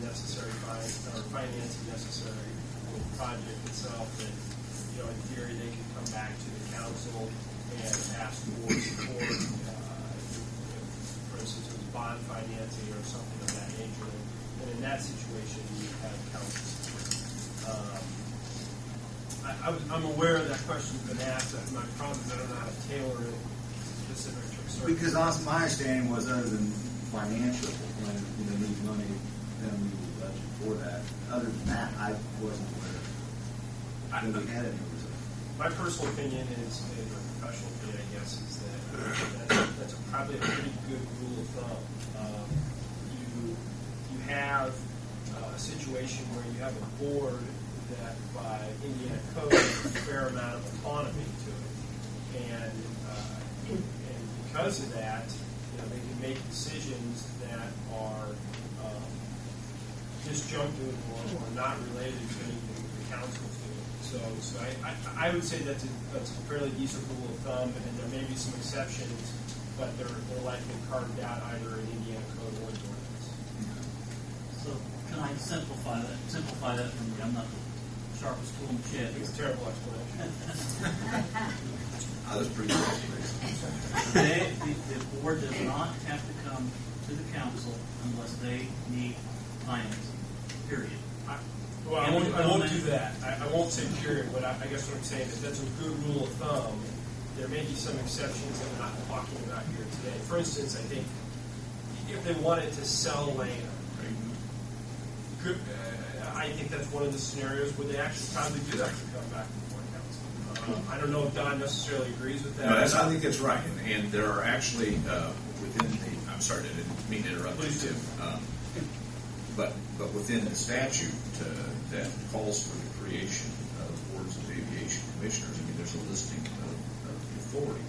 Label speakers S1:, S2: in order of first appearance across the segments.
S1: necessary financing necessary for the project itself, that, you know, in theory, they can come back to the council and ask for support. For instance, it was bond financing or something of that nature. And in that situation, you have council support. I'm aware that question's been asked. My problem is I don't know how to tailor it specific to a certain.
S2: Because my understanding was, other than financial, when they need money, then we would budget for that. Other than that, I wasn't aware that we had any reserve.
S1: My personal opinion is, or professional opinion, I guess, is that's probably a pretty good rule of thumb. You have a situation where you have a board that, by Indiana code, has a fair amount of autonomy to it, and because of that, you know, they can make decisions that are disjunctive or not related to anything that the council's doing. So I would say that's a fairly decent rule of thumb, and there may be some exceptions, but they're likely carved out either in Indiana code or the ordinance.
S3: So can I simplify that for me? I'm not the sharpest tool in the shed.
S1: It's a terrible explanation.
S4: That was pretty good.
S3: The board does not have to come to the council unless they need financing, period.
S1: Well, I won't do that. I won't say period, but I guess what I'm saying is that's a good rule of thumb. There may be some exceptions that we're not talking about here today. For instance, I think if they wanted to sell land, right, I think that's one of the scenarios where they actually probably do have to come back before council. I don't know if Don necessarily agrees with that.
S4: No, I think that's right. And there are actually within the, I'm sorry, I didn't mean to interrupt you, Tim. But within the statute that calls for the creation of boards of aviation commissioners, I mean, there's a listing of the authority.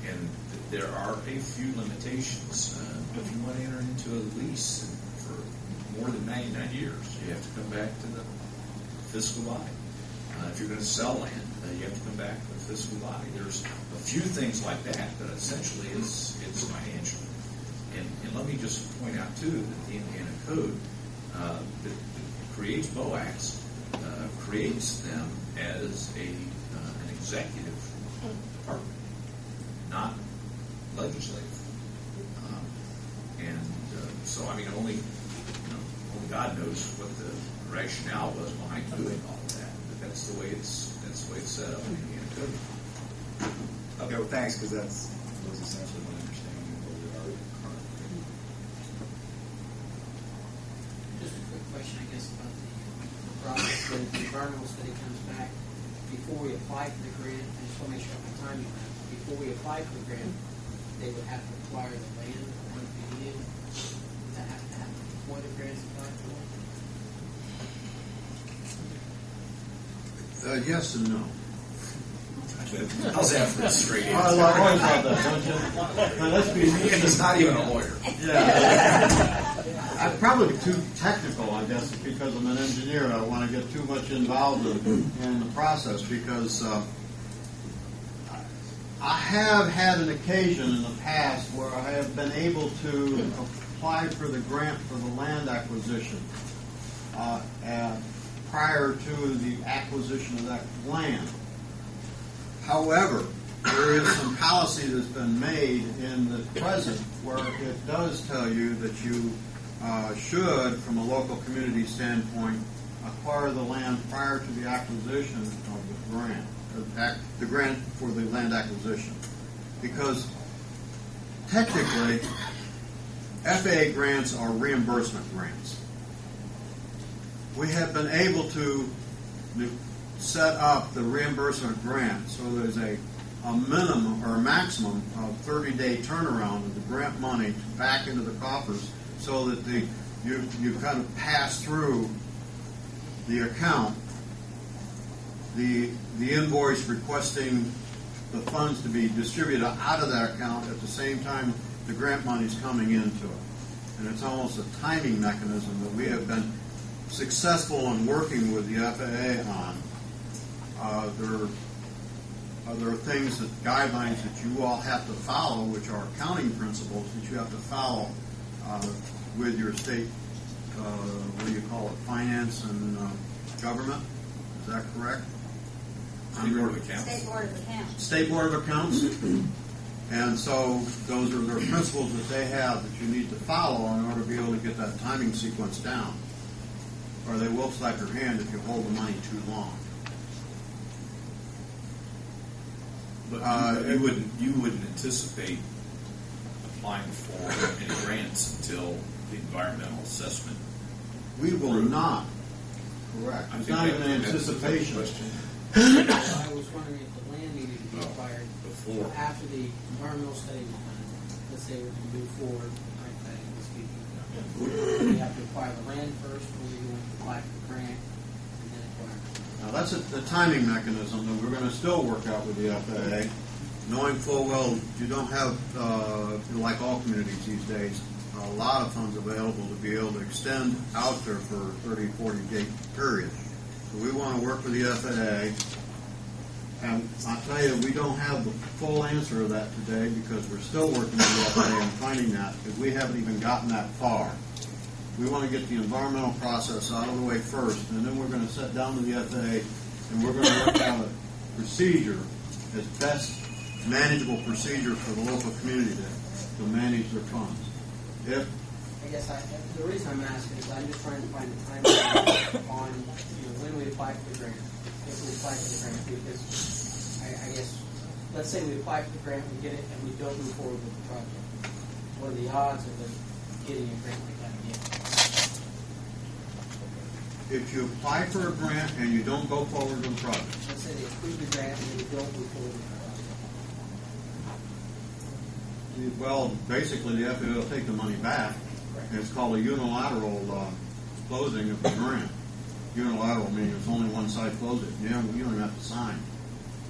S4: And there are a few limitations. If you want to enter into a lease for more than 99 years, you have to come back to the fiscal body. If you're going to sell land, you have to come back to the fiscal body. There's a few things like that, but essentially it's financial. And let me just point out, too, that the Indiana Code that creates BOACs creates them as an executive department, not legislative. So, I mean, only God knows what the rationale was behind doing all of that. But that's the way it's set up in the Indiana Code.
S2: Okay, well, thanks, because that was essentially my understanding of what we are currently.
S5: Just a quick question, I guess, about the process. When the environmental study comes back, before we apply for the grant, I just want to make sure I have my timing right. Before we apply for the grant, they would have to acquire the land on the median. Does that have to happen before the grant is applied for?
S6: Yes and no.
S4: How's that for a straight
S6: I
S4: answer?
S6: always love that, don't you? But let's be
S4: And it's not even a lawyer.
S6: Yeah. I'm probably too technical, I guess, because I'm an engineer. I don't want to get too much involved in the process, because I have had an occasion in the past where I have been able to apply for the grant for the land acquisition prior to the acquisition of that land. However, there is some policy that's been made in the present where it does tell you that you should, from a local community standpoint, acquire the land prior to the acquisition of the grant, the grant for the land acquisition. Because technically, FAA grants are reimbursement grants. We have been able to set up the reimbursement grant so there's a minimum or a maximum of 30-day turnaround of the grant money back into the coffers, so that you kind of pass through the account the invoice requesting the funds to be distributed out of that account at the same time the grant money is coming into it. And it's almost a timing mechanism that we have been successful in working with the FAA on. There are things, guidelines that you all have to follow, which are accounting principles that you have to follow with your state what do you call it, finance and government, is that correct?
S4: State Board of Accounts.
S7: State Board of Accounts.
S6: State Board of Accounts. And so those are their principles that they have that you need to follow in order to be able to get that timing sequence down. Or they will slap your hand if you hold the money too long.
S4: But you wouldn't anticipate applying for any grants until the environmental assessment.
S6: We will not. Correct.
S4: I
S6: It's
S4: think
S6: not even
S4: that-
S6: an
S4: that's the
S6: anticipation.
S5: I
S4: question.
S5: was wondering if the land needed to be
S4: No,
S5: acquired
S4: before.
S5: after the environmental study was done. Let's say we're going to move forward, hypothetically speaking. Do we have to acquire the land first, or we going to apply for the grant and then acquire?
S6: Now, that's the timing mechanism that we're going to still work out with the FAA, knowing full well you don't have, like all communities these days, a lot of funds available to be able to extend out there for 30, 40-day period. So we want to work with the FAA, and I'll tell you, we don't have the full answer of that today because we're still working with the FAA and finding that, because we haven't even gotten that far. We want to get the environmental process out of the way first, and then we're going to sit down with the FAA and we're going to work out a procedure, as best manageable procedure for the local community to manage their funds. If
S5: I guess the reason I'm asking is I'm just trying to find the timeline on when we apply for the grant, if we apply for the grant, because I guess, let's say we apply for the grant, we get it, and we don't move forward with the project. What are the odds of us getting a grant like that again?
S6: if you apply for a grant and you don't go forward with the project,
S5: Let's say they approve the grant and we don't move forward with the project.
S6: well, basically the FAA will take the money back. It's called a unilateral closing of the grant. Unilateral meaning it's only one side close it. You don't even have to sign.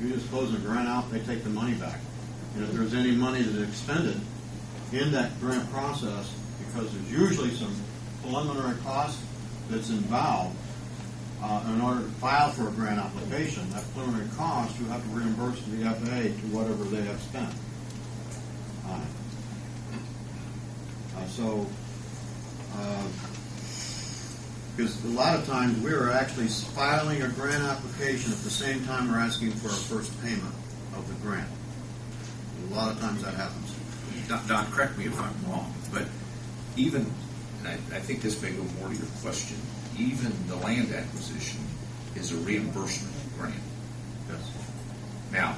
S6: You just close the grant out, they take the money back. And if there's any money that's expended in that grant process, because there's usually some preliminary cost that's involved in order to file for a grant application, that preliminary cost you have to reimburse to the FAA to whatever they have spent on it. Because a lot of times we are actually filing a grant application at the same time we're asking for our first payment of the grant. A lot of times that happens.
S4: Don, correct me if I'm wrong, but even, and I think this may go more to your question, even the land acquisition is a reimbursement grant.
S6: Yes.
S4: Now,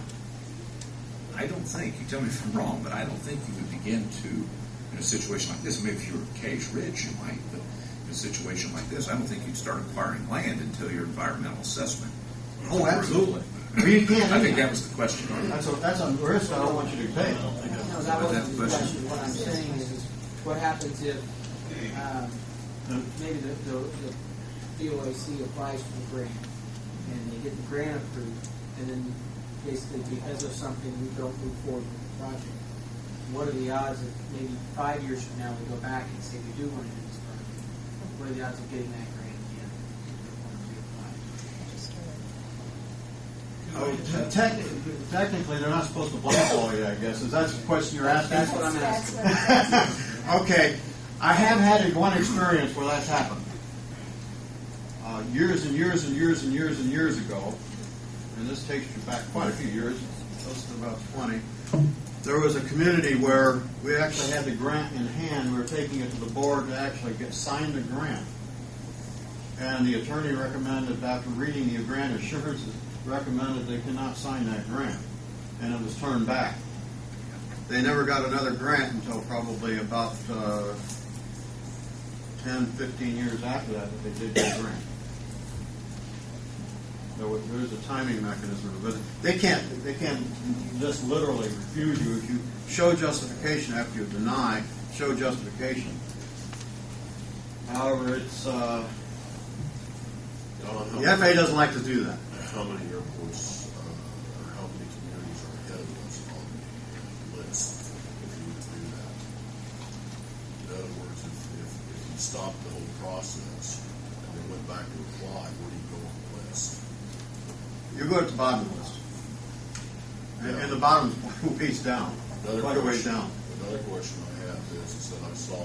S4: I don't think, you tell me if I'm wrong, but I don't think you would begin to, in a situation like this, maybe if you were Case Ridge, you might, but in a situation like this, I don't think you'd start acquiring land until your environmental assessment.
S6: Oh, absolutely. You can't.
S4: I think that was the question.
S6: That's a risk I don't want you to take.
S5: No, that wasn't the question. What I'm saying is, what happens if maybe the BOAC applies for the grant and they get the grant approved, and then basically because of something we don't move forward with the project? What are the odds that maybe 5 years from now we go back and say we do want to do this project? What are the odds of getting that grant again?
S6: Oh, technically, they're not supposed to blackball you, I guess. Is that the question you're asking?
S5: That's what I'm
S7: That's
S5: asking.
S7: what I'm asking.
S6: Okay. I have had one experience where that's happened. Years and years and years and years and years ago, and this takes you back quite a few years, close to about 20, there was a community where we actually had the grant in hand. We were taking it to the board to actually sign the grant. And the attorney recommended, after reading the grant assurances, recommended they cannot sign that grant. And it was turned back. They never got another grant until probably about 10, 15 years after that they did the grant. There's a timing mechanism, but they can't just literally refuse you. If you show justification after you deny, show justification. However, it's the FAA doesn't like to do that.
S8: How many airports or how many communities are ahead of us on the list if you would do that? In other words, if you stopped the whole process and then went back to apply, where do you go on the list?
S6: You go at the bottom of the list. And the bottom's ways down. Quite a ways down.
S8: Another question I have is that I saw